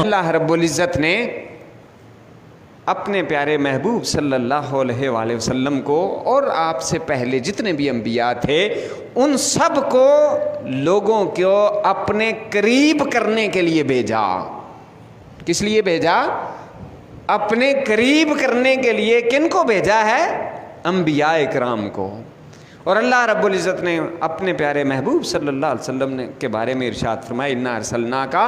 اللہ رب العزت نے اپنے پیارے محبوب صلی اللہ علیہ وآلہ وسلم کو اور آپ سے پہلے جتنے بھی انبیاء تھے ان سب کو لوگوں کو اپنے قریب کرنے کے لیے بھیجا۔ کس لیے بھیجا؟ اپنے قریب کرنے کے لیے۔ کن کو بھیجا ہے؟ انبیاء کرام کو۔ اور اللہ رب العزت نے اپنے پیارے محبوب صلی اللہ علیہ وسلم کے بارے میں ارشاد فرمایا اِنَّا أَرْسَلْنَاكَ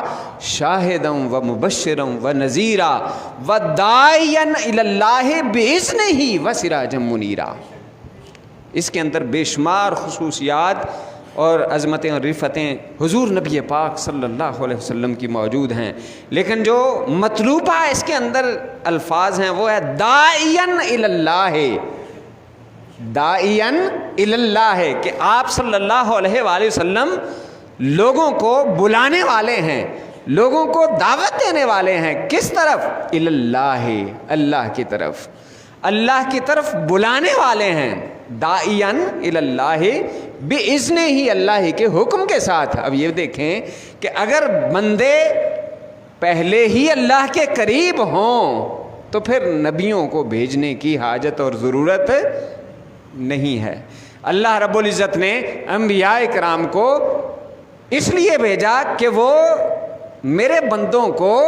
شَاهِدًا وَمُبَشِّرًا وَنَذِيرًا وَدَاعِيًا إِلَى اللَّهِ بِإِذْنِهِ وَسِرَاجًا مُنِيرًا۔ اس کے اندر بے شمار خصوصیات اور عظمتیں اور رفتیں حضور نبی پاک صلی اللہ علیہ وسلم کی موجود ہیں، لیکن جو مطلوبہ اس کے اندر الفاظ ہیں وہ ہے داعیاً الی اللہ، داعیاً الی اللہ، کہ آپ صلی اللہ علیہ وآلہ وسلم لوگوں کو بلانے والے ہیں، لوگوں کو دعوت دینے والے ہیں۔ کس طرف؟ الی اللہ، اللہ کی طرف، اللہ کی طرف بلانے والے ہیں۔ داعیاً الی اللہ بِإِذْنِهِ، اللہ کے حکم کے ساتھ۔ اب یہ دیکھیں کہ اگر بندے پہلے ہی اللہ کے قریب ہوں تو پھر نبیوں کو بھیجنے کی حاجت اور ضرورت نہیں ہے۔ اللہ رب العزت نے انبیاء کرام کو اس لیے بھیجا کہ وہ میرے بندوں کو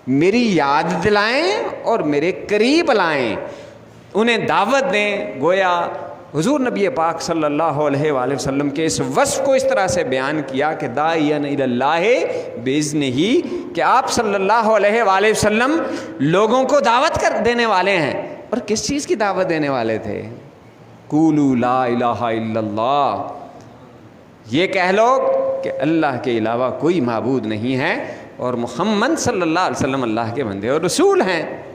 میری یاد دلائیں اور میرے قریب لائیں، انہیں دعوت دیں۔ گویا حضور نبی پاک صلی اللہ علیہ وآلہ وسلم کے اس وصف کو اس طرح سے بیان کیا کہ داعیاً الی اللہ بِإِذْنِهِ، کہ آپ صلی اللہ علیہ وآلہ وسلم لوگوں کو دعوت دینے والے ہیں۔ اور کس چیز کی دعوت دینے والے تھے؟ قولوا لا الہ الا اللہ، یہ کہہ لو کہ اللہ کے علاوہ کوئی معبود نہیں ہے اور محمد صلی اللہ علیہ وسلم اللہ کے بندے اور رسول ہیں۔